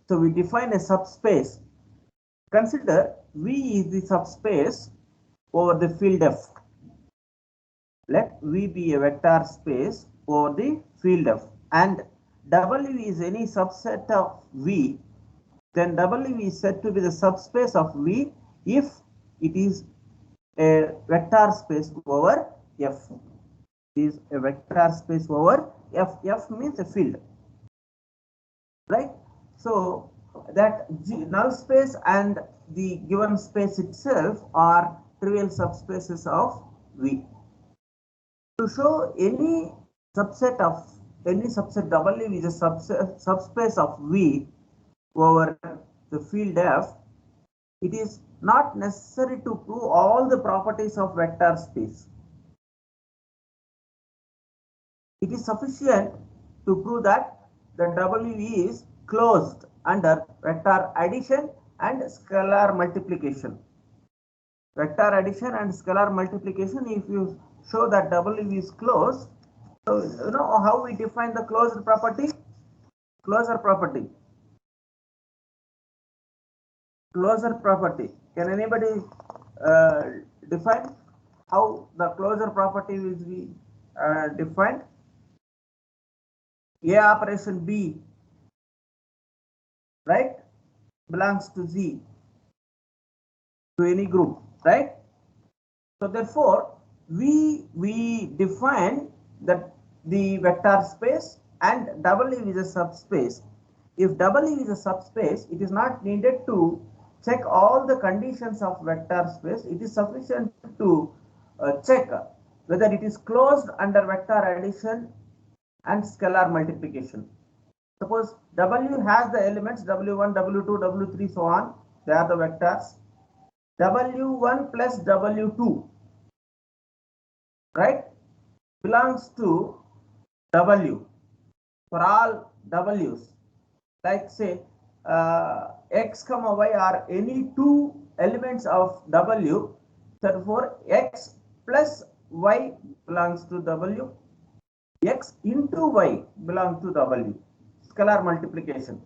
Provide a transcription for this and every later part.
So we define a subspace. Consider V is the subspace over the field F. Let V be a vector space over the field F, and W is any subset of V, then W is said to be the subspace of V if it is a vector space over F. It is a vector space over F. F means a field, right? So that null space and the given space itself are trivial subspaces of V. To show any subset W is a subspace of V over the field F, it is not necessary to prove all the properties of vector space. It is sufficient to prove that the W is closed under vector addition and scalar multiplication. Vector addition and scalar multiplication, if you show that W is closed, so you know how we define the closed property? Closure property. Closure property. Can anybody define how the closure property will be defined? A operation B, right, belongs to Z, to any group, right? So therefore, we define that the vector space and W is a subspace. If W is a subspace, it is not needed to check all the conditions of vector space. It is sufficient to check whether it is closed under vector addition and scalar multiplication. Suppose W has the elements W1, W2, W3, so on. They are the vectors. W1 plus W2, right, belongs to W for all W's. Like say X comma Y are any two elements of W. Therefore, X plus Y belongs to W. X into Y belongs to W. Scalar multiplication,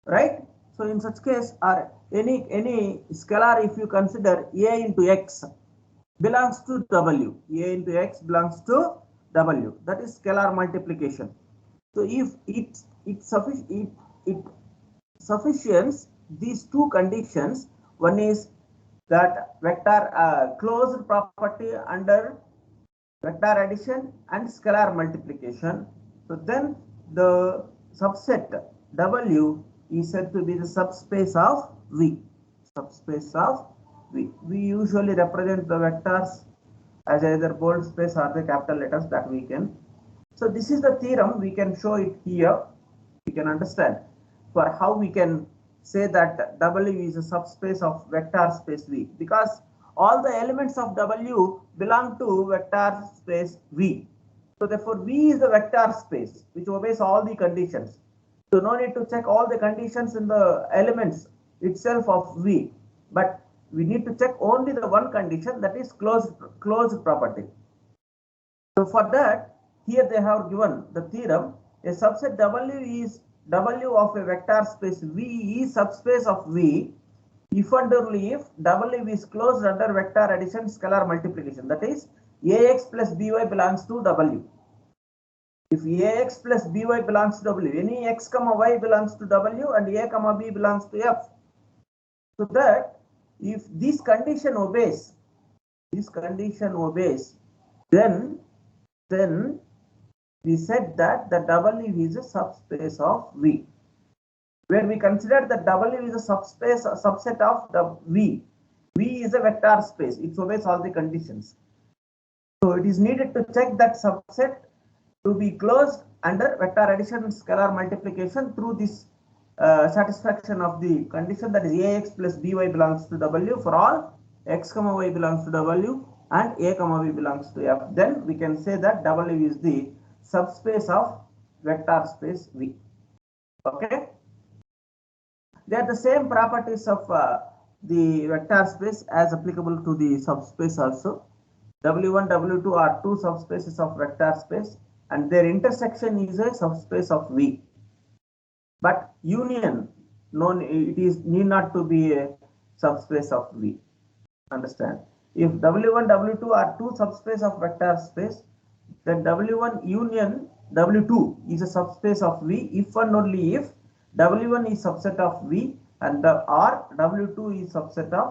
right? So in such case, or any scalar, if you consider A into X belongs to W, A into X belongs to W, that is scalar multiplication. So if it sufficients these two conditions, one is that vector closed property under vector addition and scalar multiplication, so then the subset W is said to be the subspace of V. Subspace of V. We usually represent the vectors as either bold space or the capital letters that we can. So this is the theorem. We can show it here. We can understand for how we can say that W is a subspace of vector space V, because all the elements of W belong to vector space V. So therefore, V is the vector space which obeys all the conditions. So no need to check all the conditions in the elements itself of V, but we need to check only the one condition, that is closed property. So for that, here they have given the theorem: a subset W is W of a vector space V is subspace of V if and only if W is closed under vector addition scalar multiplication, that is AX plus BY belongs to W. If AX plus BY belongs to W, any X comma Y belongs to W and A comma B belongs to F. So that if this condition obeys, then we said that the W is a subspace of V. Where we consider that W is a subset of the V. V is a vector space. It obeys all the conditions. So it is needed to check that subset to be closed under vector addition and scalar multiplication through this satisfaction of the condition, that is AX plus BY belongs to W for all X comma Y belongs to W and A comma B belongs to F. Then we can say that W is the subspace of vector space V. Okay. They are the same properties of the vector space as applicable to the subspace also. W1, W2 are two subspaces of vector space, and their intersection is a subspace of V. but union, no, it is need not to be a subspace of V. Understand? If W1, W2 are two subspace of vector space, then W1 union W2 is a subspace of V if and only if W1 is subset of V and or W2 is subset of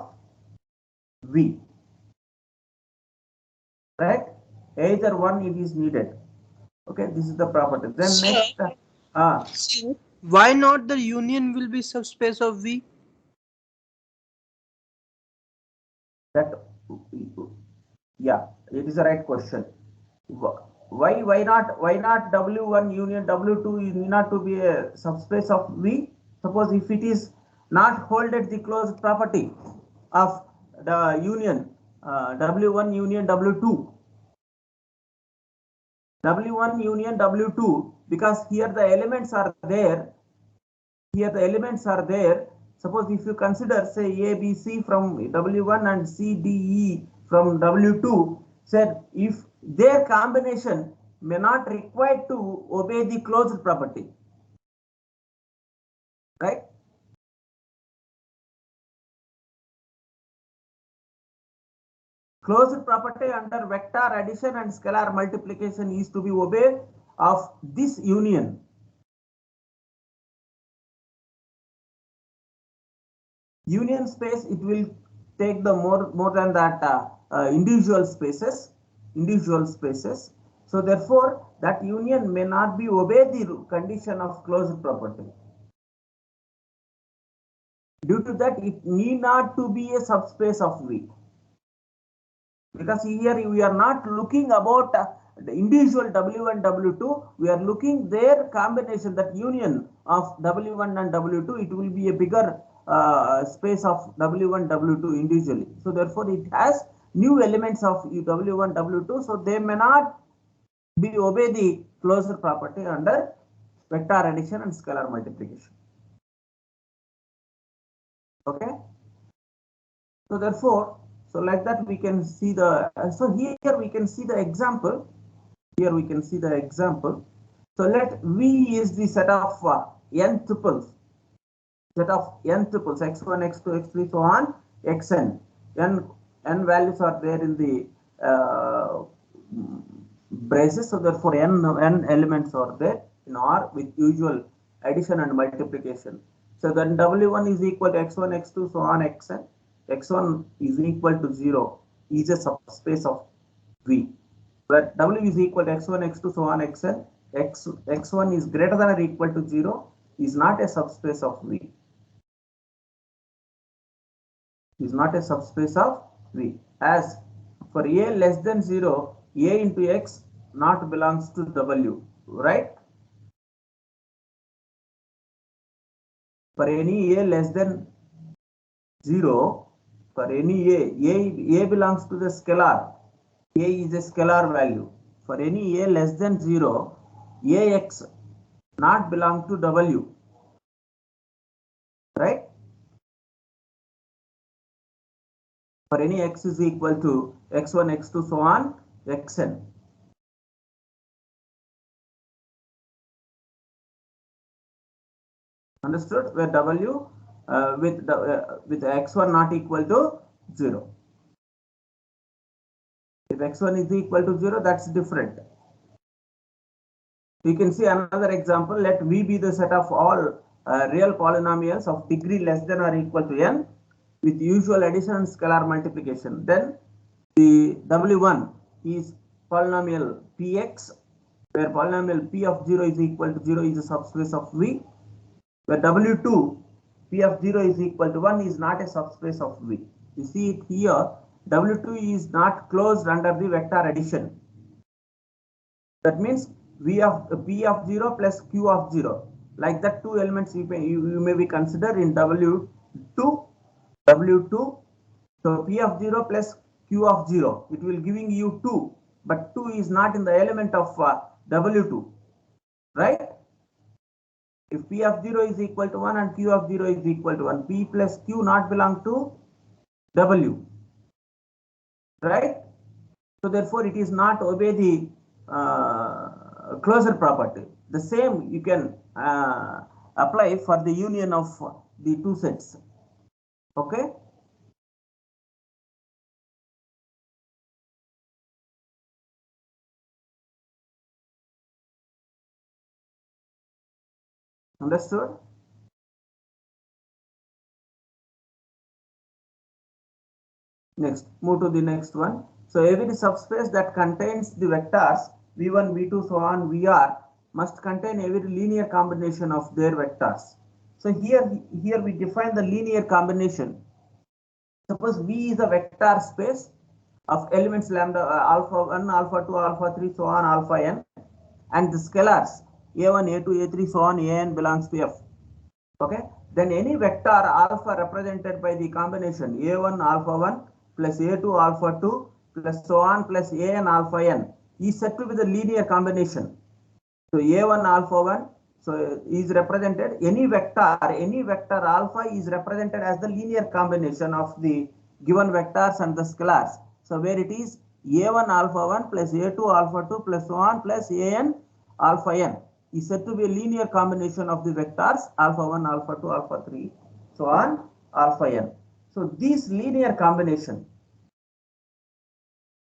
V. Right? Either one it is needed. Okay, this is the property. Then next, why not the union will be subspace of V? that yeah, it is the right question. Why not W1 union W2 is need not to be a subspace of V? Suppose if it is not holded the closed property of the union W1 union W2, W1 union W2, because here the elements are there. Here the elements are there. Suppose if you consider say A, B, C from W1 and C, D, E from W2, said if their combination may not require to obey the closed property, right? Closed property under vector addition and scalar multiplication is to be obeyed of this union. Union space, it will take the more than that individual spaces. So therefore that union may not be obeyed the condition of closed property. Due to that, it need not to be a subspace of V, because here we are not looking about the individual W1 W2, we are looking their combination, that union of W1 and W2, it will be a bigger space of W1 W2 individually. So therefore it has new elements of W1 W2, so they may not be obey the closure property under vector addition and scalar multiplication. Okay, so therefore, so like that we can see the, so here we can see the example. So let V is the set of n tuples, x1, x2, x3, so on, xn. N values are there in the braces, so therefore n elements are there in R with usual addition and multiplication. So then W1 is equal to x1, x2, so on, xn. X1 is equal to 0 is a subspace of V, where W is equal to x1, x2, so on, xn. X1 is greater than or equal to 0 is not a subspace of V. Is not a subspace of V. As for A less than 0, A into X not belongs to W, right? For any A less than 0, for any A belongs to the scalar. A is a scalar value. For any A less than 0, AX not belong to W, right? For any X is equal to x1, x2, so on, xn. Understood? Where W with x1 not equal to 0. If x1 is equal to 0, that's different. You can see another example. Let V be the set of all real polynomials of degree less than or equal to n with usual addition and scalar multiplication. Then the W1 is polynomial Px, where polynomial P of 0 is equal to 0 is a subspace of V, where W2 P of 0 is equal to 1 is not a subspace of V. You see it here, W2 is not closed under the vector addition. That means P of 0 plus Q of 0. Like that, two elements you may be considered in W2. So P of 0 plus Q of 0, it will giving you 2, but 2 is not in the element of W2, right? If P of 0 is equal to 1 and Q of 0 is equal to 1, P plus Q not belong to W, right? So therefore it is not obey the closure property. The same you can apply for the union of the two sets. Okay. Understood? Next, move to the next one. So every subspace that contains the vectors v1, v2, so on, vr must contain every linear combination of their vectors. So here we define the linear combination. Suppose V is a vector space of elements lambda alpha 1, alpha 2, alpha 3, so on, alpha n, and the scalars a1, a2, a3, so on, an belongs to F. Okay, then any vector alpha represented by the combination a1 alpha 1 plus a2 alpha 2 plus so on plus an alpha n is said to be the linear combination. So a1 alpha 1 so is represented, any vector alpha is represented as the linear combination of the given vectors and the scalars. So where it is a1 alpha 1 plus a2 alpha 2 plus so on plus an alpha n is said to be a linear combination of the vectors alpha 1, alpha 2, alpha 3, so on, alpha n. So this linear combination,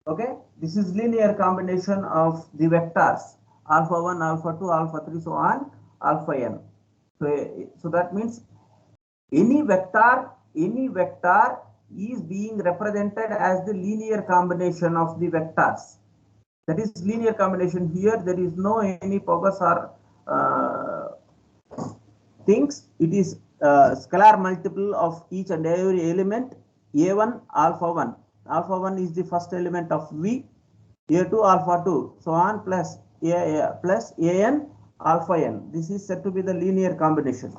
okay, this is linear combination of the vectors alpha 1, alpha 2, alpha 3, so on, alpha n. So that means any vector is being represented as the linear combination of the vectors. That is linear combination. Here there is no any powers or things. It is scalar multiple of each and every element. A1 alpha 1. Alpha 1 is the first element of V. A2 alpha 2, so on, plus plus an alpha n. This is said to be the linear combination.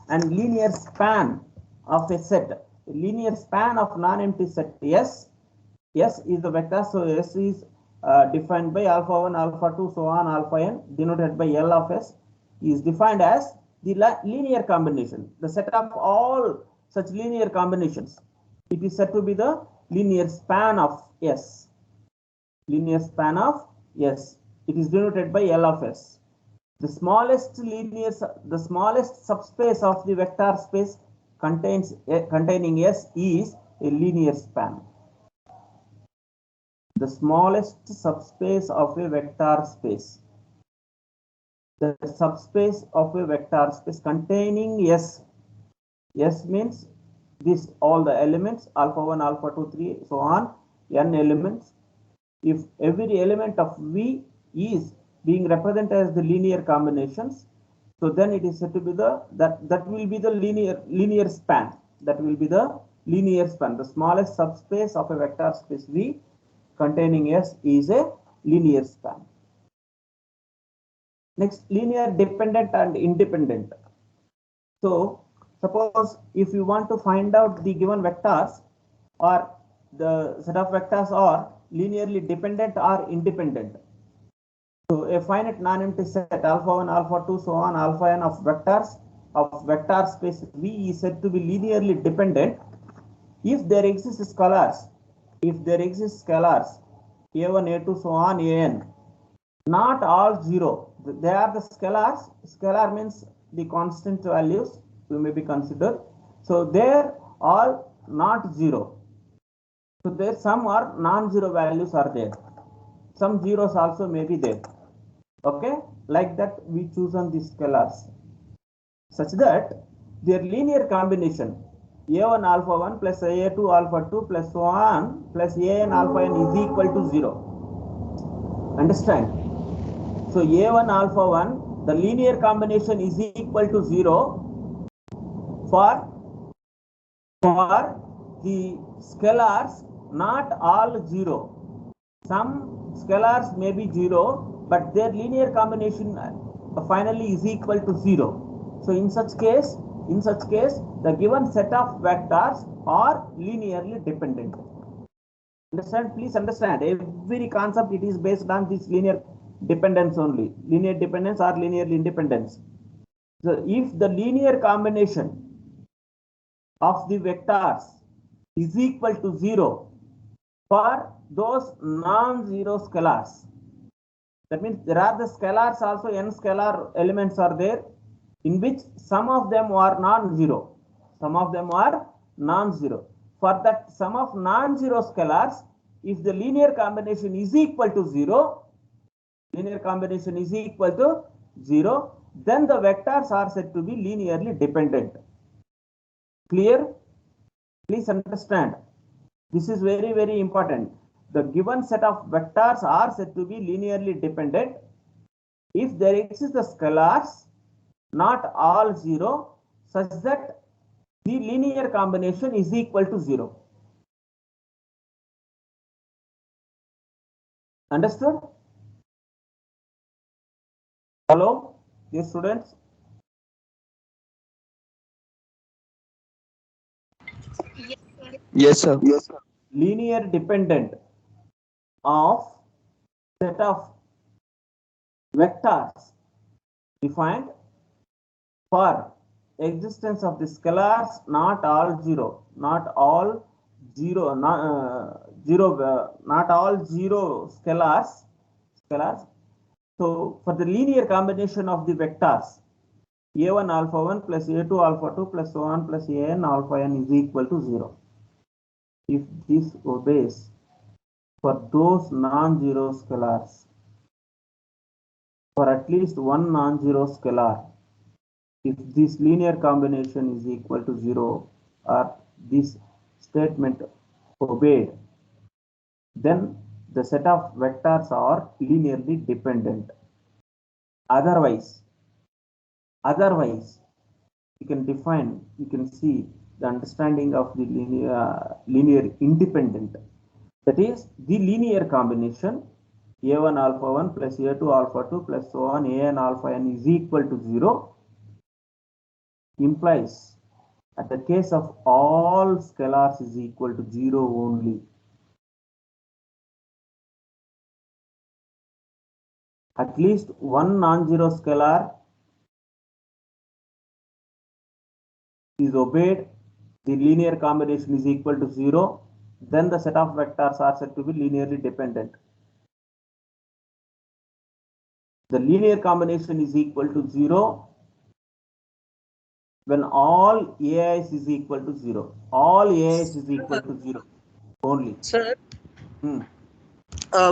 And linear span of a set. Linear span of non-empty set S. S is the vector, so S is defined by alpha 1, alpha 2, so on, alpha n, denoted by L of S, is defined as the linear combination. The set of all such linear combinations. It is said to be the linear span of S. Linear span of S. It is denoted by L of S. The smallest subspace of the vector space containing S is a linear span. The smallest subspace of a vector space. The subspace of a vector space containing S. S means this all the elements alpha 1, alpha 2, 3, so on, n elements. If every element of V is being represented as the linear combinations, so then it is said to be the that will be the linear span. That will be the linear span. The smallest subspace of a vector space V containing S is a linear span. Next, linear dependent and independent. So suppose if you want to find out the given vectors or the set of vectors are linearly dependent or independent. So a finite non-empty set alpha 1, alpha 2, so on, alpha n of vectors of vector space V is said to be linearly dependent if there exist scalars. If there exist scalars a1, a2, so on, an, not all zero. They are the scalars. Scalar means the constant values you may be considered. So they're all not zero. So there some are non-zero values are there. Some zeros also may be there. Okay, like that we choose on the scalars such that their linear combination a1 alpha 1 plus a2 alpha 2 plus so on plus an alpha n is equal to 0. Understand? So a1 alpha 1, the linear combination is equal to 0 for the scalars, not all 0. Some scalars may be 0, but their linear combination finally is equal to 0. So in such case, the given set of vectors are linearly dependent. Understand? Please understand. Every concept it is based on this linear dependence only. Linear dependence or linear independence. So if the linear combination of the vectors is equal to 0 for those non-zero scalars, that means there are the scalars also, n scalar elements are there, in which some of them are non-zero. Some of them are non-zero. For that sum of non-zero scalars, if the linear combination is equal to 0, linear combination is equal to 0, then the vectors are said to be linearly dependent. Clear? Please understand. This is very, very important. The given set of vectors are said to be linearly dependent if there exists the scalars, not all 0, such that the linear combination is equal to 0. Understood? Hello, dear students? Yes, sir. Yes, sir. Linear dependent of set of vectors defined for existence of the scalars, not all 0, not all 0, not all 0 scalars. So for the linear combination of the vectors, a1 alpha 1 plus a2 alpha 2 plus so on plus an alpha n is equal to 0. If this obeys for those non-zero scalars, for at least one non-zero scalar, if this linear combination is equal to 0 or this statement obeyed, then the set of vectors are linearly dependent. Otherwise, you can define, you can see the understanding of the linear independent. That is, the linear combination a1 alpha 1 plus a2 alpha 2 plus so on an alpha n is equal to 0 implies at the case of all scalars is equal to 0 only. At least one non-zero scalar is obeyed, the linear combination is equal to 0, then the set of vectors are said to be linearly dependent. The linear combination is equal to 0 when all AIs is equal to 0. All AIs is equal to 0 only. Sir, Hmm.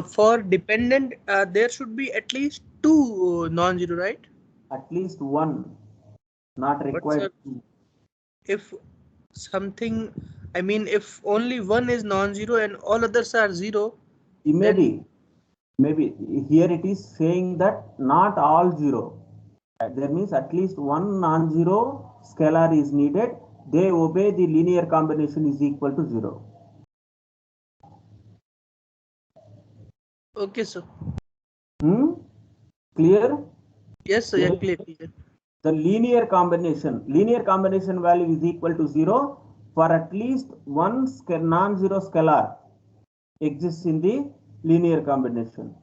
for dependent, there should be at least two non-zero, right? At least one, not But required sir, two. if something, I mean, if only one is non-zero and all others are zero, then Maybe here it is saying that not all 0. That means at least one non-zero scalar is needed. They obey the linear combination is equal to 0. okay, sir. Clear? Yes, sir. Yeah, clear, clear. The linear combination value is equal to 0 for at least one non-zero scalar exists in the linear combination.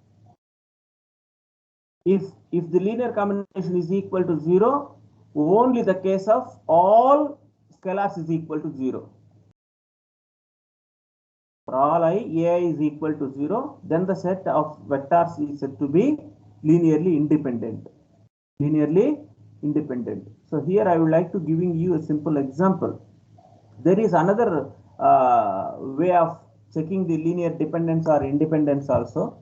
If the linear combination is equal to 0, only the case of all scalars is equal to 0. For all I, ai is equal to 0, then the set of vectors is said to be linearly independent. So here I would like to giving you a simple example. There is another way of checking the linear dependence or independence also.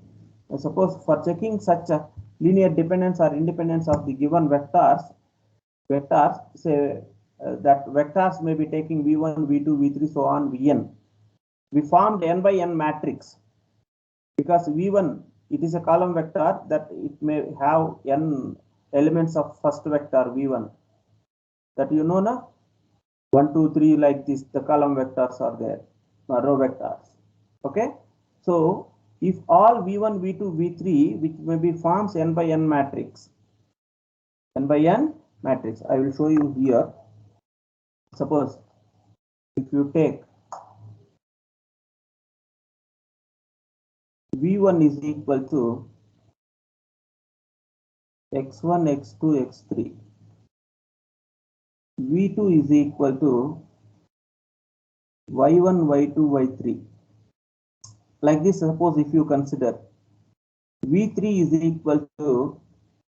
Suppose for checking such a linear dependence or independence of the given vectors say that vectors may be taking v1, v2, v3, so on, vn. We formed n by n matrix because v1, it is a column vector that it may have n elements of first vector v1. That you know na? 1, 2, 3 like this, the column vectors are there, row vectors. Okay, so if all v1, v2, v3, which may be forms n by n matrix, I will show you here. Suppose if you take v1 is equal to x1, x2, x3, v2 is equal to y1, y2, y3. Like this, suppose if you consider v3 is equal to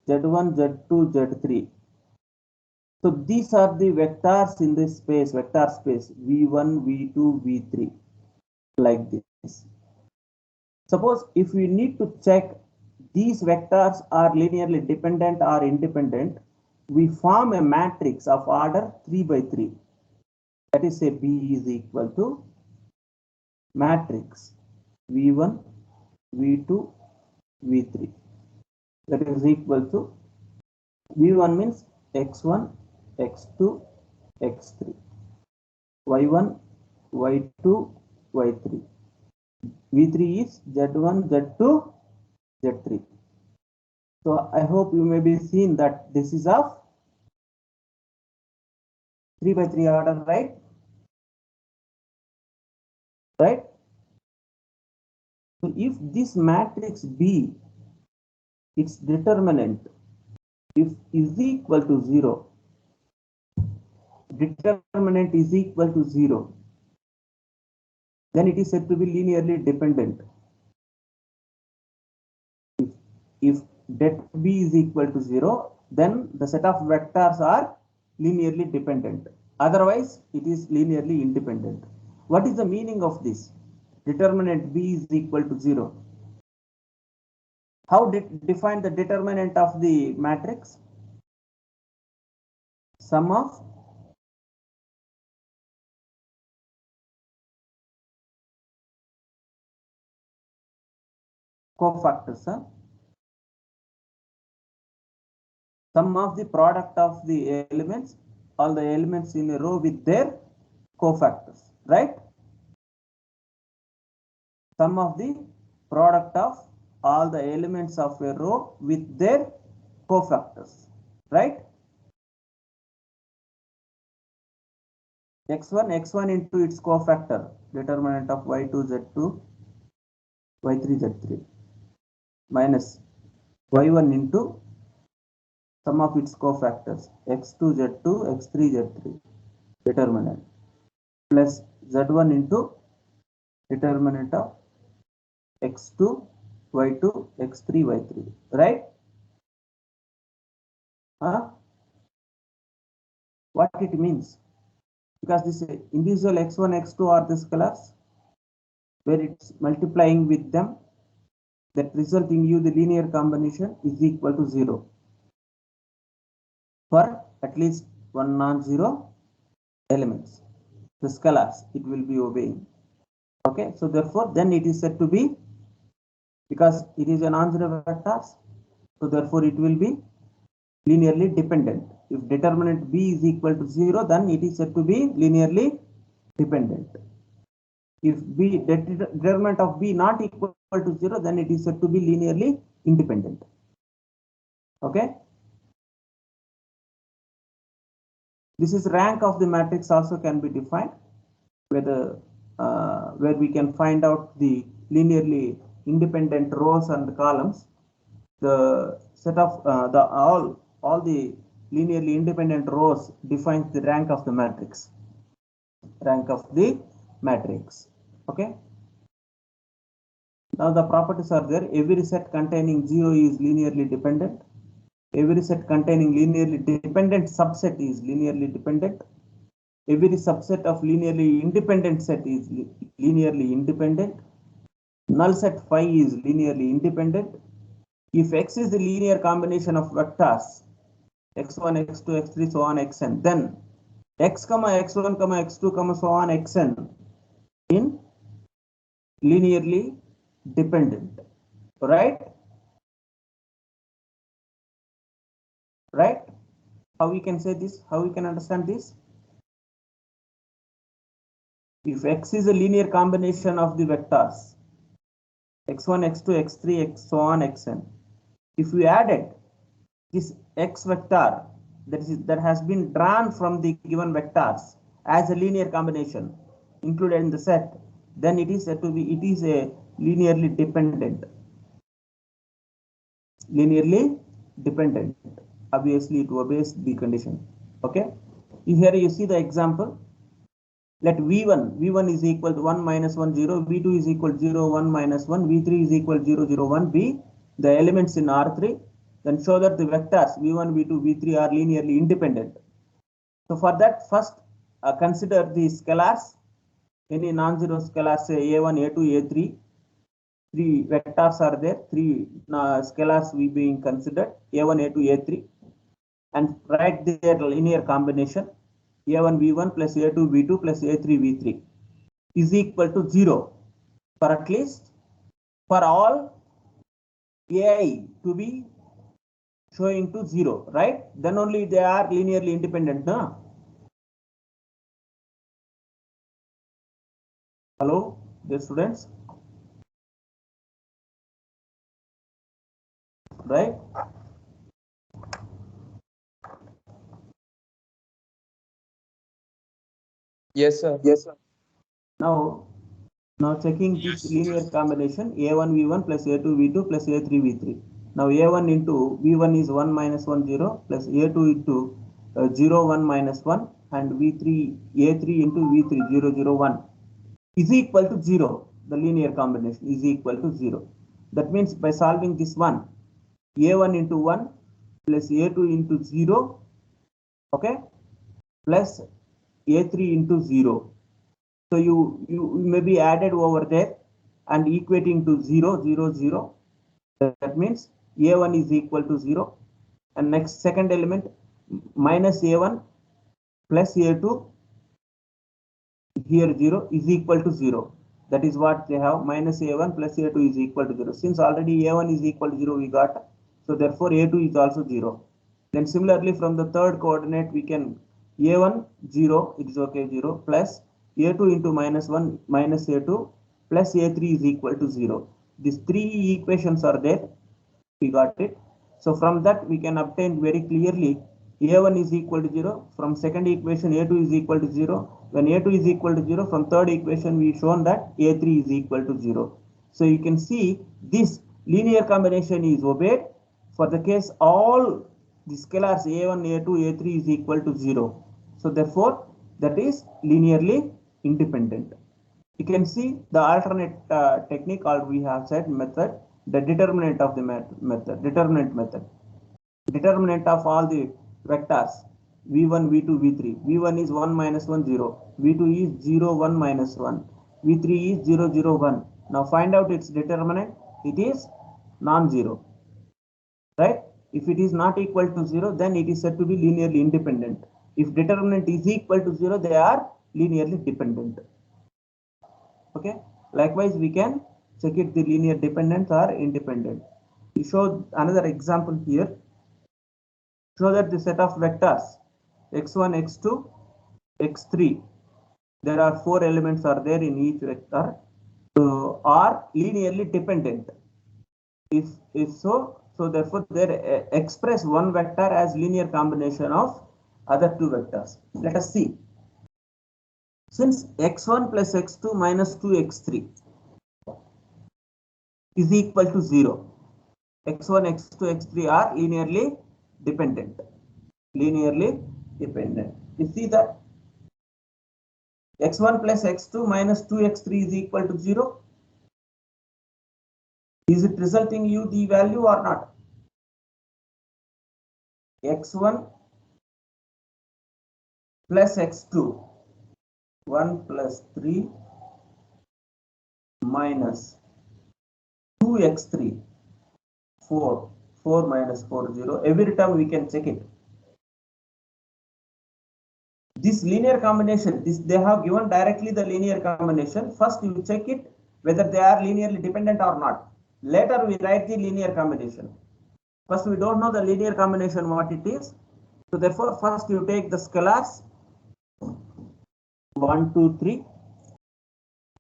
z1, z2, z3, So these are the vectors in this space, vector space v1, v2, v3, like this. Suppose if we need to check these vectors are linearly dependent or independent, we form a matrix of order 3 by 3. That is, say B is equal to matrix v1, v2, v3. That is equal to v1 means x1, x2, x3, y1, y2, y3. v3 is z1, z2, z3. So I hope you may be seen that this is of 3 by 3 order, right? Right? So if this matrix B, its determinant, if is equal to 0, determinant is equal to 0, then it is said to be linearly dependent. If det B is equal to 0, then the set of vectors are linearly dependent. Otherwise, it is linearly independent. What is the meaning of this? Determinant B is equal to 0. How define the determinant of the matrix? Sum of cofactors. Sum of the product of the elements, all the elements in a row with their cofactors, right? Sum of the product of all the elements of a row with their cofactors, right? x1 into its cofactor, determinant of y2, z2, y3, z3, minus y1 into sum of its cofactors, x2, z2, x3, z3, determinant, plus z1 into determinant of x2, y2, x3, y3, right? What it means? Because this individual x1, x2 are the scalars, where it's multiplying with them, that result in you the linear combination is equal to 0 for at least one non-zero elements. The scalars it will be obeying. Okay, so therefore then it is said to be, because it is a non-zero vectors, so therefore it will be linearly dependent. If determinant B is equal to 0, then it is said to be linearly dependent. If B determinant of B not equal to 0, then it is said to be linearly independent. Okay. This is rank of the matrix also can be defined, where we can find out the linearly independent rows and columns. The set of all the linearly independent rows defines the rank of the matrix. Rank of the matrix. Okay. Now the properties are there. Every set containing 0 is linearly dependent. Every set containing linearly dependent subset is linearly dependent. Every subset of linearly independent set is linearly independent. Null set phi is linearly independent. If X is the linear combination of vectors x1, x2, x3, so on, xn, then x, x1, x2, so on, xn in linearly dependent, right? Right? How we can say this? How we can understand this? If X is a linear combination of the vectors x1, x2, x3, x, so on, xn, if we added this x vector that has been drawn from the given vectors as a linear combination included in the set, then it is said to be, it is a linearly dependent. Linearly dependent. Obviously, it obeys the condition. Okay. Here you see the example. Let v1 is equal to 1 minus 1 0, v2 is equal to 0 1 minus 1, v3 is equal to 0 0 1 be the elements in R3. Then show that the vectors v1, v2, v3 are linearly independent. So for that, first consider the scalars. Any non-zero scalars, say a1, a2, a3. Three vectors are there. Three scalars will be being considered, a1, a2, a3, and write their linear combination, a1 v1 plus a2 v2 plus a3 v3 is equal to 0 for at least for all ai to be showing to 0, right? Then only they are linearly independent, no? Hello, dear students, right? Yes, sir. Yes, sir. Now checking this linear combination, a1 v1 plus a2 v2 plus a3 v3. Now a1 into v1 is 1 minus 1 0 plus a2 into 0 1 minus 1 and v3 a3 into v3 0 0 1 is equal to 0. The linear combination is equal to 0. That means by solving this one, a1 into 1 plus a2 into 0, okay, plus a3 into 0. So you may be added over there and equating to 0 0 0. That means a1 is equal to 0, and next second element minus a1 plus a2 here 0 is equal to 0. That is what they have, minus a1 plus a2 is equal to 0. Since already a1 is equal to 0 we got, so therefore a2 is also 0. Then similarly from the third coordinate we can a1 0, it is okay, 0 plus a2 into minus 1 minus a2 plus a3 is equal to 0. These three equations are there, we got it. So from that we can obtain very clearly a1 is equal to 0. From second equation a2 is equal to 0. When a2 is equal to 0, from third equation we shown that a3 is equal to 0. So you can see this linear combination is obeyed for the case all the scalars a1, a2, a3 is equal to 0. So therefore that is linearly independent. You can see the alternate technique, or we have said method, the determinant of the method, determinant method. Determinant of all the vectors v1, v2, v3. v1 is 1 minus 1 0, v2 is 0 1 minus 1, v3 is 0 0 1. Now find out its determinant. It is non-zero, right? If it is not equal to 0, then it is said to be linearly independent. If determinant is equal to 0, they are linearly dependent. Okay, likewise we can check it the linear dependence or independent. We show another example here. Show that the set of vectors x1, x2, x3, there are 4 elements are there in each vector, so are linearly dependent. If so therefore they express one vector as linear combination of other two vectors. Let us see. Since x1 plus x2 minus 2x3 is equal to 0, x1, x2, x3 are linearly dependent. Linearly dependent. You see that x1 plus x2 minus 2x3 is equal to 0. Is it resulting you the value or not? x1 plus x2, 1 plus 3 minus 2x3, 4, 4 minus 4, 0. Every time we can check it. This linear combination, they have given directly the linear combination. First you check it whether they are linearly dependent or not. Later we write the linear combination. First we don't know the linear combination what it is. So therefore first you take the scalars 1, 2, 3,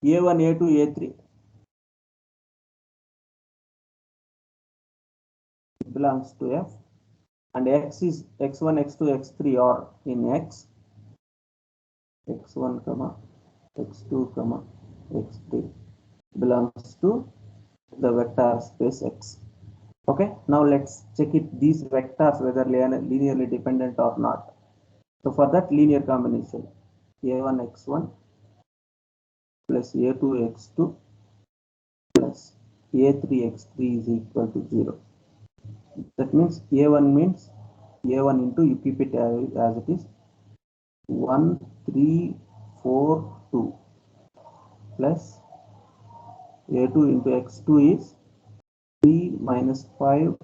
a1, a2, a3 belongs to F, and X is x1, x2, x3 are in X, x1, x2, x3 belongs to the vector space X. Okay, now let's check it these vectors whether linearly dependent or not. So for that linear combination, a1 x1 plus a2 x2 plus a3 x3 is equal to 0. That means a1 into, you keep it as it is, 1, 3, 4, 2 plus a2 into x2 is 3 minus 5,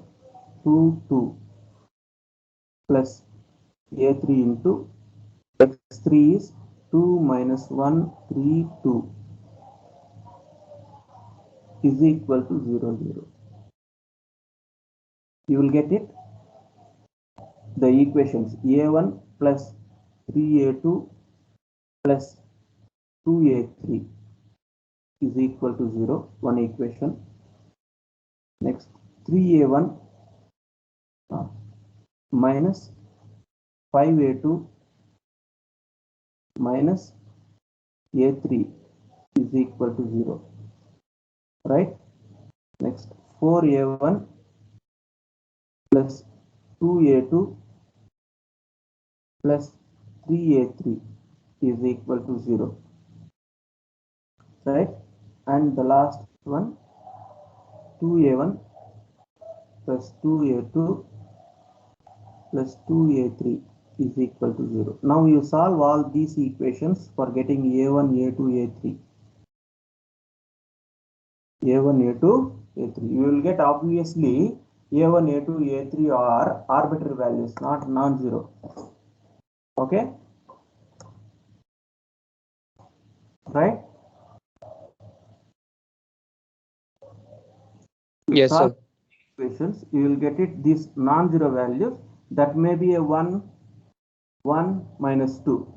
2, 2 plus a3 into x3 is 2 minus 1, 3, 2 is equal to 0, 0. You will get it. The equations a1 plus 3a2 plus 2a3 is equal to 0, one equation. Next 3a1 minus 5a2 minus a3 is equal to 0, right? Next 4a1 plus 2a2 plus 3a3 is equal to 0, right? And the last one 2a1 plus 2a2 plus 2a3 is equal to 0. Now you solve all these equations for getting a1, a2, a3. a1, a2, a3. You will get obviously a1, a2, a3 are arbitrary values, not non-zero. Okay? Right? Yes, sir. Equations, you will get it these non-zero values. That may be a 1, 1 minus 2.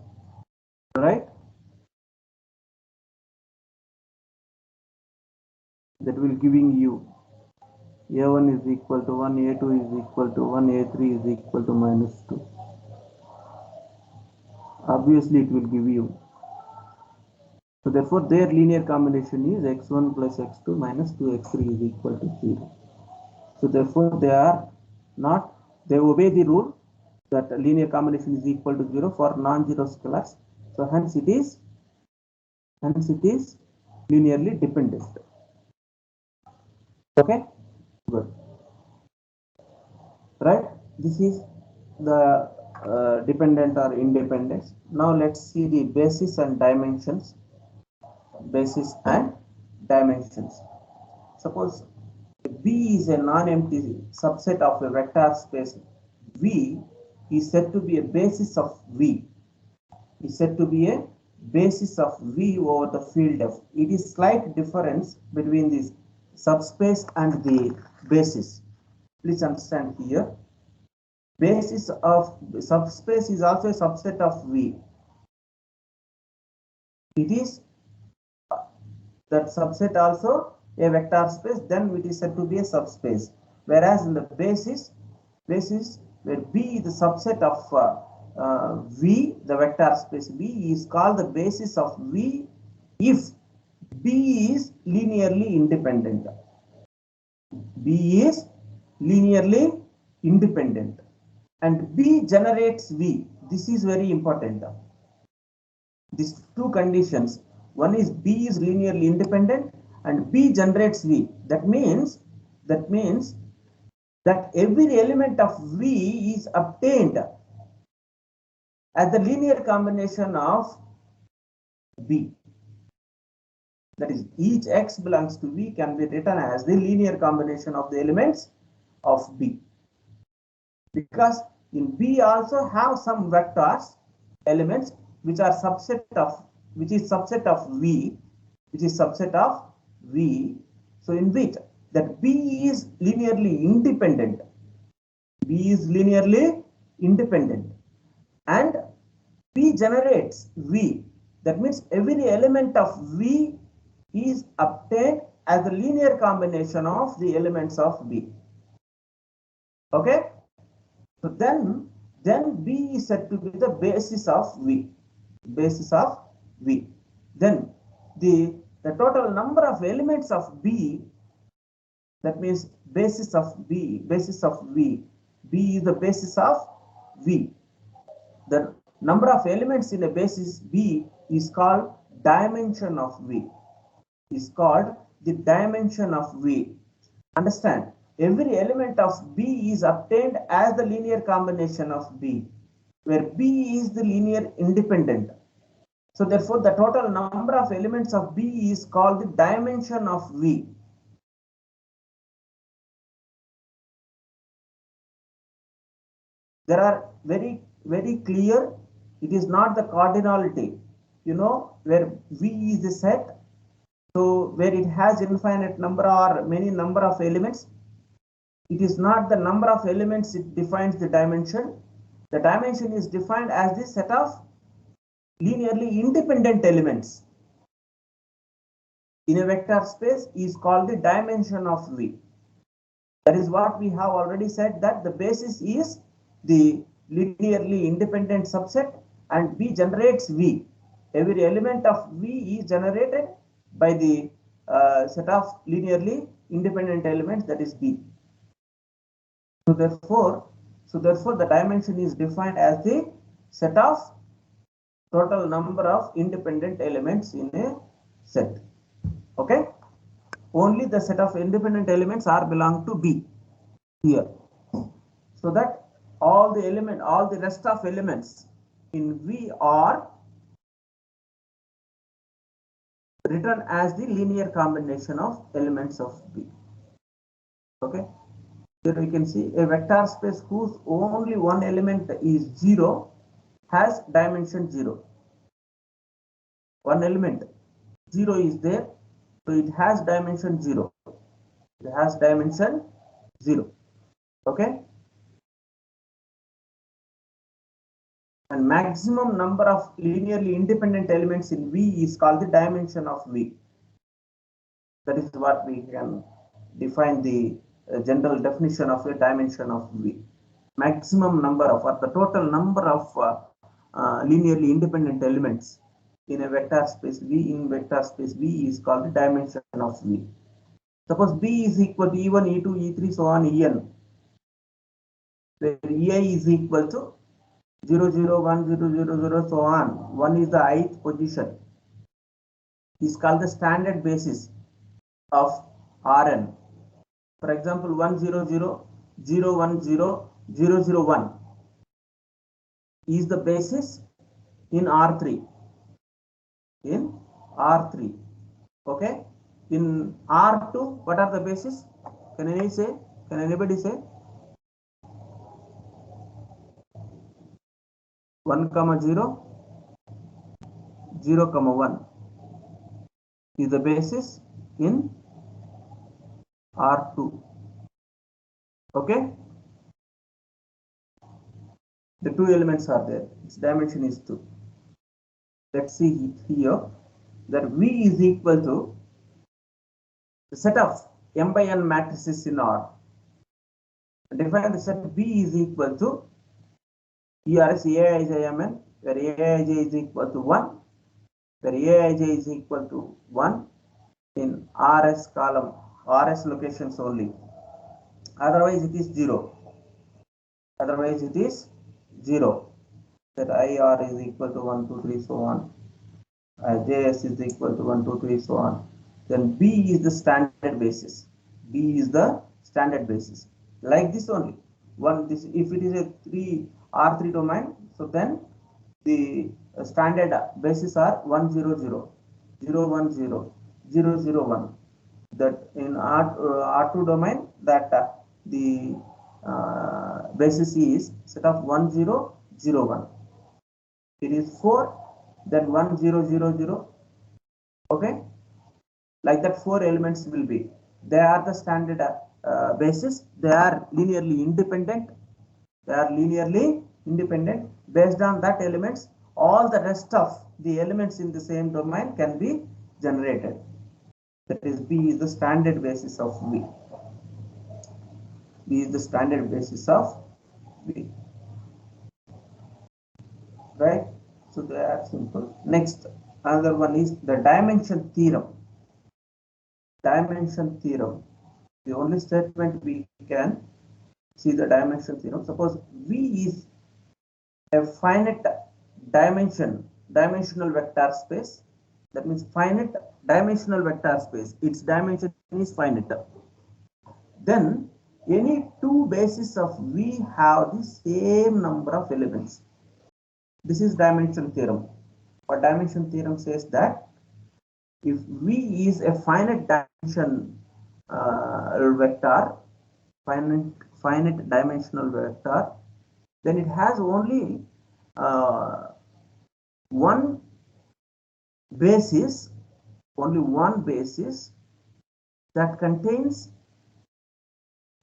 Right? That will giving you a1 is equal to 1, a2 is equal to 1, a3 is equal to minus 2. Obviously it will give you. So therefore their linear combination is x1 plus x2 minus 2x3 is equal to 0. So therefore they are not, they obey the rule that linear combination is equal to 0 for non-zero scalars. So hence it is linearly dependent. Okay, good. Right, this is the dependent or independence. Now let's see the basis and dimensions. Basis and dimensions. Suppose V is a non-empty subset of a vector space. V is said to be a basis of V. Is said to be a basis of V over the field F. It is slight difference between this subspace and the basis. Please understand here. Basis of subspace is also a subset of V. It is that subset also a vector space, then it is said to be a subspace. Whereas in the basis where B is the subset of V, the vector space V is called the basis of V if B is linearly independent. B is linearly independent and B generates V. This is very important. These two conditions, one is B is linearly independent and B generates V. That means that every element of V is obtained as the linear combination of B. That is, each x belongs to V can be written as the linear combination of the elements of B. Because in B also have some vectors elements which are subset of V, which is subset of V. So in which that B is linearly independent. B is linearly independent and B generates V. That means every element of V is obtained as a linear combination of the elements of B. Okay? So then B is said to be the basis of V. Basis of V. Then the total number of elements of B, that means basis of B, B is the basis of V. The number of elements in a basis B is called dimension of V. Is called the dimension of V. Understand? Every element of B is obtained as the linear combination of B. where B is the linear independent. So therefore, the total number of elements of B is called the dimension of V. There are very clear, it is not the cardinality, you know, where V is the set, so where it has infinite number or many number of elements. It is not the number of elements, it defines the dimension. The dimension is defined as the set of linearly independent elements in a vector space is called the dimension of V. That is what we have already said, that the basis is the linearly independent subset and B generates V. Every element of V is generated by the set of linearly independent elements, that is B. So therefore the dimension is defined as the set of total number of independent elements in a set. Okay, only the set of independent elements are belong to B here, so that all the rest of elements in V are written as the linear combination of elements of B. Okay, here we can see a vector space whose only one element is 0 has dimension 0. One element 0 is there, so it has dimension 0. It has dimension 0. Okay, and maximum number of linearly independent elements in V is called the dimension of V. That is what we can define the general definition of a dimension of V. Maximum number of, or the total number of linearly independent elements in a vector space V, in vector space V is called the dimension of V. Suppose B is equal to E1, E2, E3, so on, En, where Ei is equal to 0, 0, 1, 0, 0, 0, so on. 1 is the ith position. Is called the standard basis of Rn. For example, 1, 0, 0, 0, 1, 0, 0, 0, 1 is the basis in R3. In R3. Okay. In R2, what are the bases? Can anybody say? 1, 0, 0, 1 is the basis in R2. Okay, the two elements are there, its dimension is 2. Let's see here that V is equal to the set of m by n matrices in R. Define the set B is equal to ERS Aijmn, where Aij is equal to 1, where Aij is equal to 1 in RS column, RS locations only. Otherwise it is 0. Otherwise it is 0. That IR is equal to 1, 2, 3, so on. JS is equal to 1, 2, 3, so on. Then B is the standard basis. B is the standard basis. Like this only. This if it is a R3 domain, so then the standard basis are 1, 0, 0, 0, 1, 0, 0, 0, 1. That in R2 domain, that the basis is set of 1, 0, 0, 1. It is 4, then 1, 0, 0, 0. Okay, like that 4 elements will be. They are the standard basis. They are linearly independent. They are linearly independent. Based on that elements, all the rest of the elements in the same domain can be generated. That is, B is the standard basis of V. B is the standard basis of V. Right? So they are simple. Next, another one is the dimension theorem. Dimension theorem. The only statement we can see the dimension theorem. Suppose V is a finite dimensional vector space. That means finite dimensional vector space. Its dimension is finite. Then any two bases of V have the same number of elements. This is dimension theorem. What dimension theorem says that if V is a finite dimension vector, finite dimensional vector, then it has only one basis that contains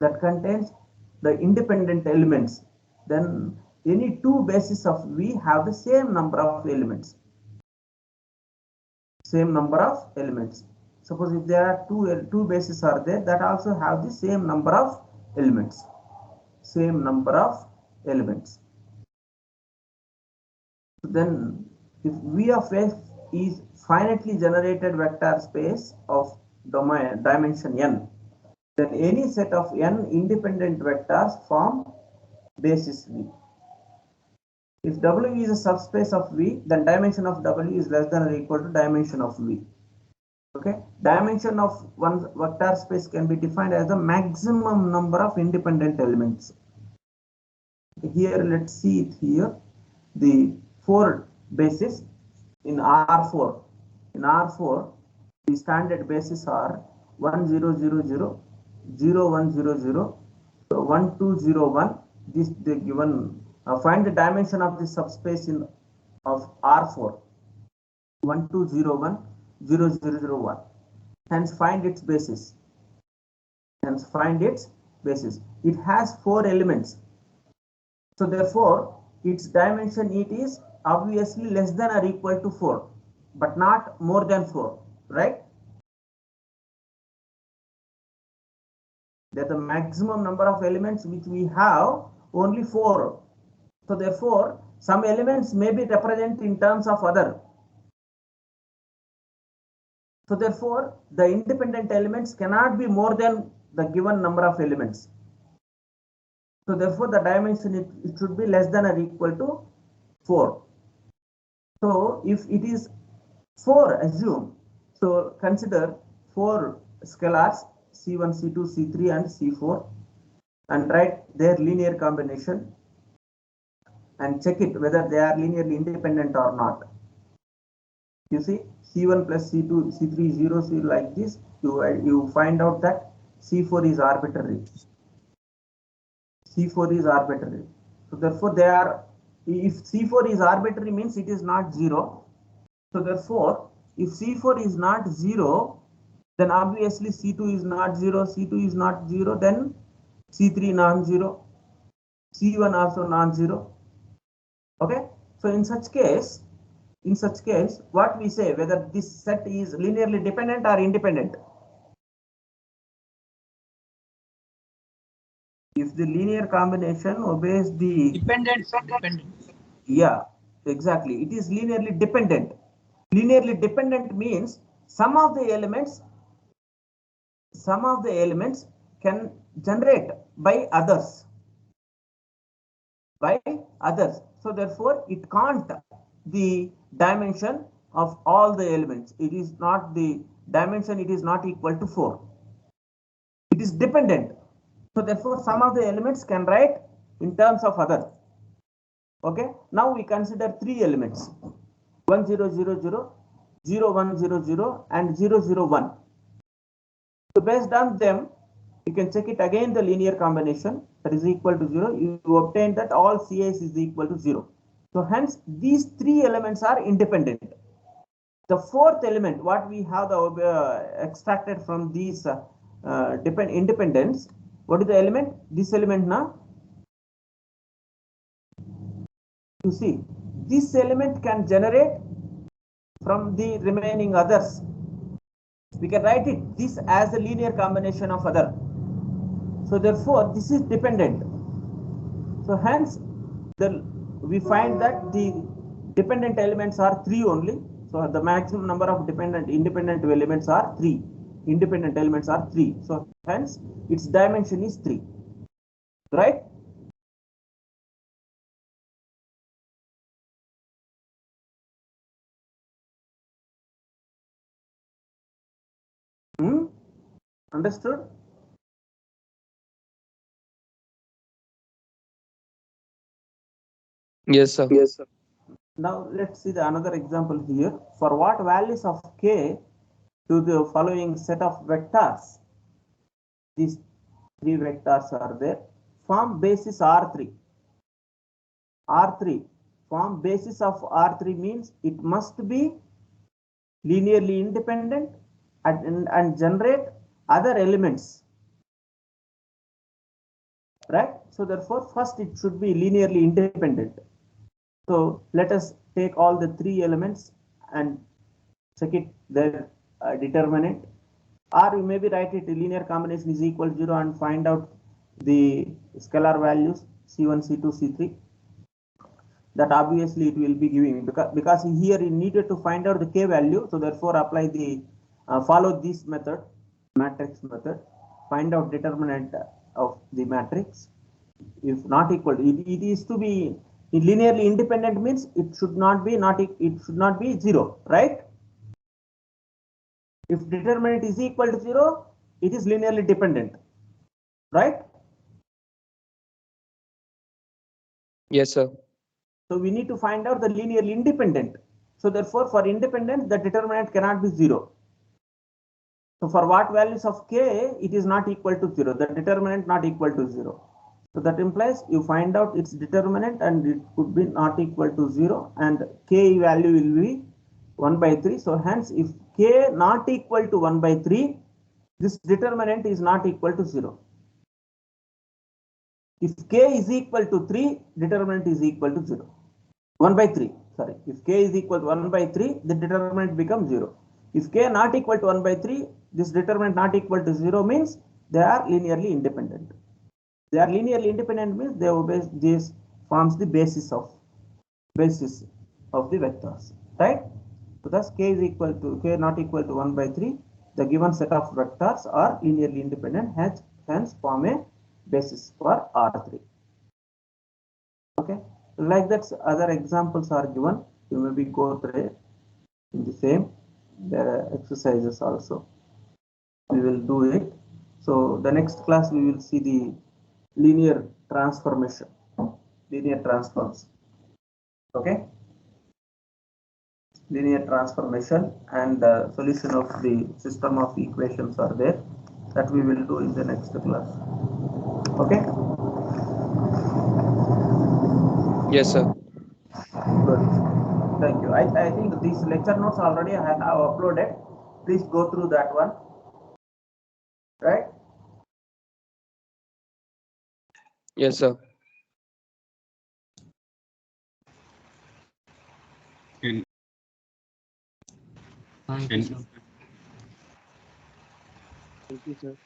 the independent elements. Then any two bases of V have the same number of elements. Suppose if there are two bases are there that also have the same number of elements. So then if V of F is finitely generated vector space of dimension n, then any set of n independent vectors form basis V. If W is a subspace of V, then dimension of W is less than or equal to dimension of V. Okay, dimension of one vector space can be defined as the maximum number of independent elements. Here, let's see it here. The four bases in R4. In R4, the standard bases are 1 0 0 0, 0 1 0 0, 1 2 0 1. This they given. Find the dimension of the subspace of R4. 1 2 0 1, 0 0 0 1. Hence find its basis. It has four elements. So therefore, its dimension it is obviously less than or equal to 4, but not more than 4, right? That the maximum number of elements which we have only 4. So therefore, some elements may be represented in terms of other. So therefore, the independent elements cannot be more than the given number of elements. So therefore, the dimension it should be less than or equal to 4. So if it is 4, assume. So consider 4 scalars C1, C2, C3 and C4 and write their linear combination and check it whether they are linearly independent or not. You see, C1 plus C2, C3, 0, C like this, you find out that C4 is arbitrary. So therefore, they are, if C4 is arbitrary means it is not 0. So therefore, if C4 is not 0, then obviously C2 is not 0, C2 is not 0, then C3 non-zero, C1 also non-zero. Okay, so in such case, what we say, whether this set is linearly dependent or independent. If the linear combination obeys the dependent. Yeah, exactly. It is linearly dependent. Linearly dependent means some of the elements can generate by others. So therefore, it can't the dimension of all the elements. It is not the dimension. It is not equal to 4. It is dependent. So therefore, some of the elements can write in terms of other. Okay. Now we consider 3 elements: 1 0 0 0, 0 1 0 0, and 0 0 1. So based on them, you can check it again the linear combination that is equal to 0. You obtain that all Cis is equal to 0. So hence these 3 elements are independent. The fourth element, what we have extracted from these independence, what is the element? This element now. You see, this element can generate from the remaining others. We can write it this as a linear combination of other. So therefore, this is dependent. So hence, we find that the dependent elements are 3 only. So the maximum number of independent elements are 3. Independent elements are 3. So hence, its dimension is 3. Right? Understood? Yes, sir. Now let's see the another example here. For what values of k to the following set of vectors, these three vectors are there, form basis R3. R3 form basis of R3 means it must be linearly independent and generate other elements, right? So therefore first it should be linearly independent. So let us take all the three elements and check it their determinant, or you maybe write it linear combination is equal to 0 and find out the scalar values C1, C2, C3. That obviously it will be giving, because here you needed to find out the k value. So therefore apply the follow this method, matrix method, find out determinant of the matrix. If not equal, it is to be linearly independent means it should not be it should not be 0, right? If determinant is equal to 0, it is linearly dependent, right? Yes, sir. So we need to find out the linearly independent. So therefore for independent, the determinant cannot be 0. So for what values of k, it is not equal to 0, the determinant not equal to 0. So that implies you find out its determinant and it could be not equal to 0 and k value will be 1 by 3. So hence if k not equal to 1 by 3, this determinant is not equal to 0. If k is equal to 3, determinant is equal to 0. 1 by 3, sorry. If k is equal to 1 by 3, the determinant becomes 0. If k not equal to 1 by 3, this determinant not equal to 0 means they are linearly independent. They are linearly independent means they obey, this forms the basis of the vectors, right? So thus k is equal to k not equal to 1 by 3. The given set of vectors are linearly independent, hence form a basis for R3. Okay, like that other examples are given. You maybe go through it in the same exercises also. We will do it. So the next class we will see the linear transformation, linear transforms. Okay, linear transformation and the solution of the system of equations are there, that we will do in the next class. Okay. Yes, sir. Good. Thank you. I think these lecture notes already I have uploaded. Please go through that one. Right? Yes, sir. Thank you, sir. Thank you, sir.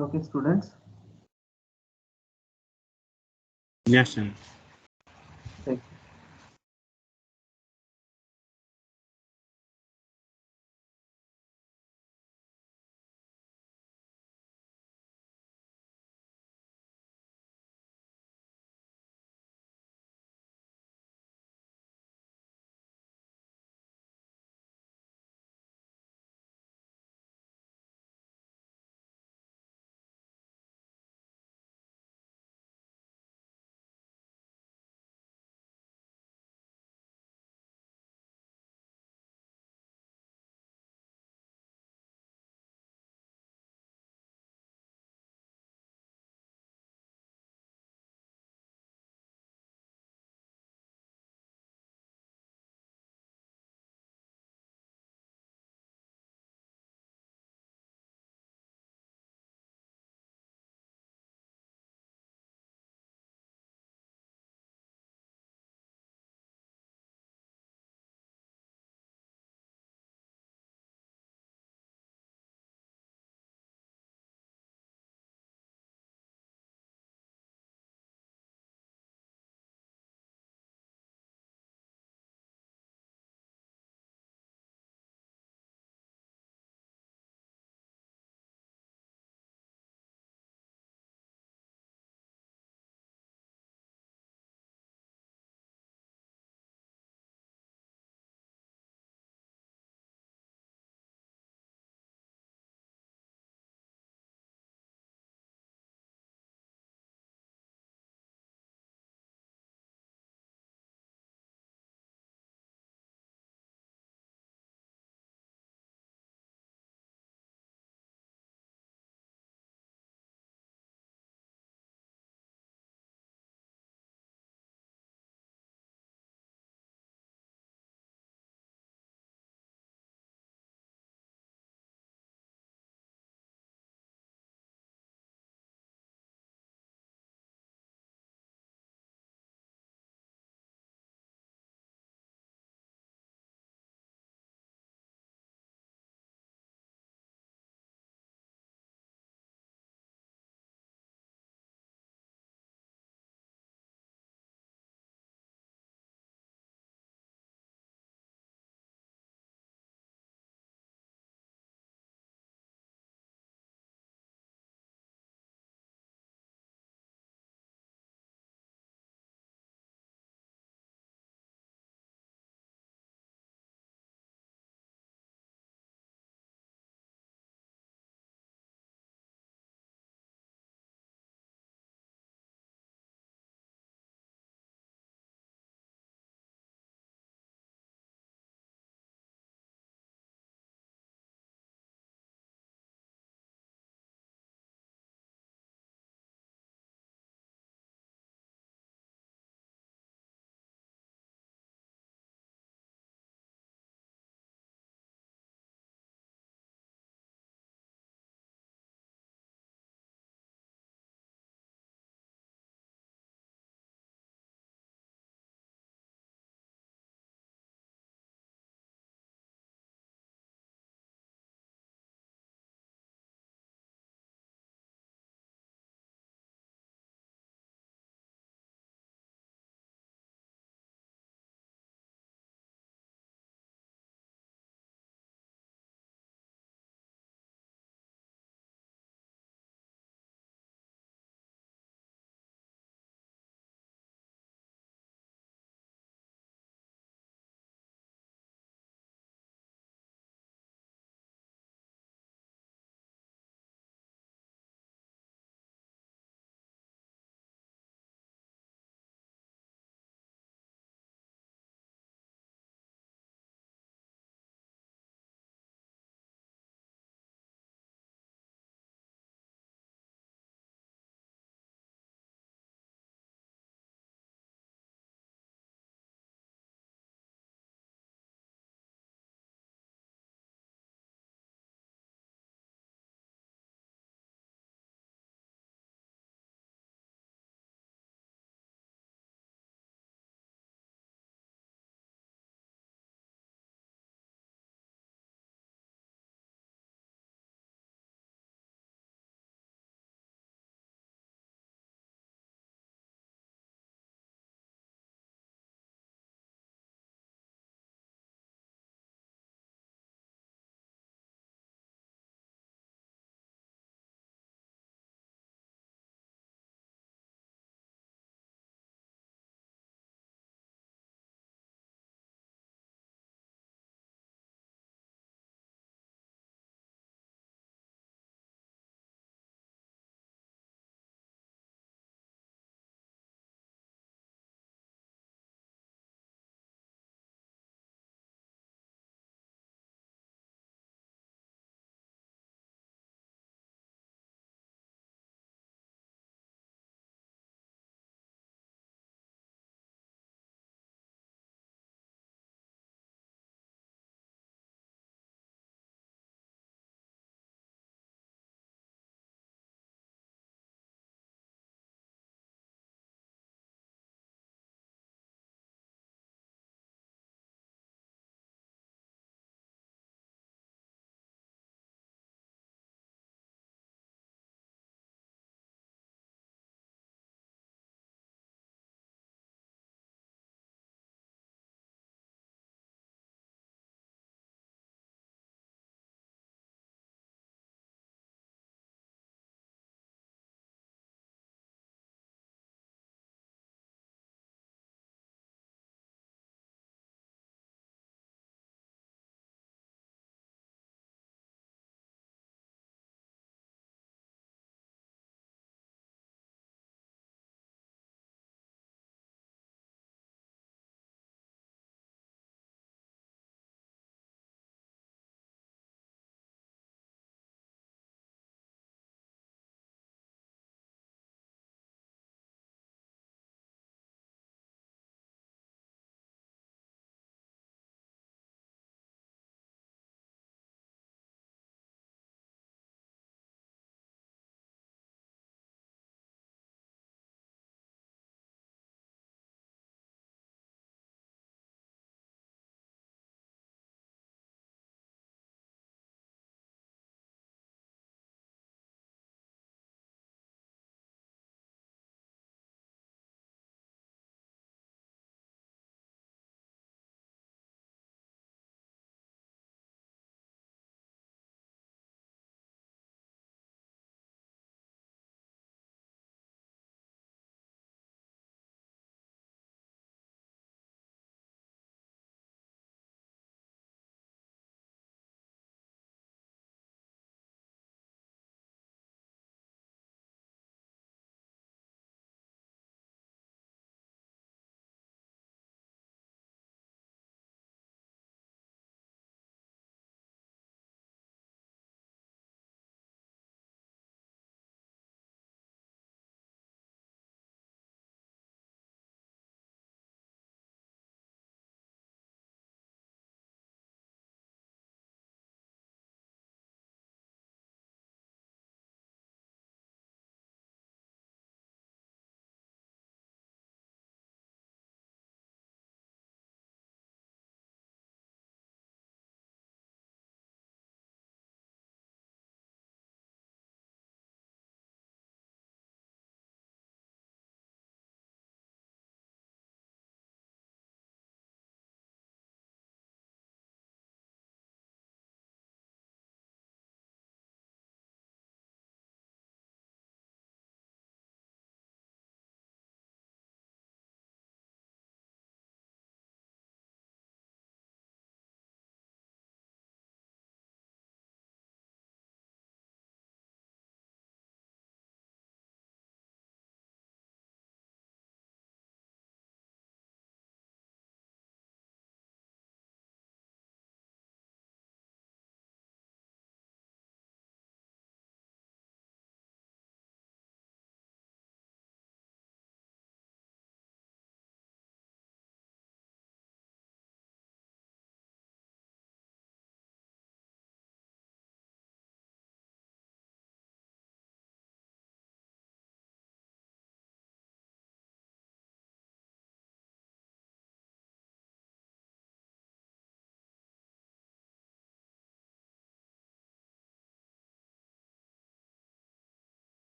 Okay, students. Yes, sir.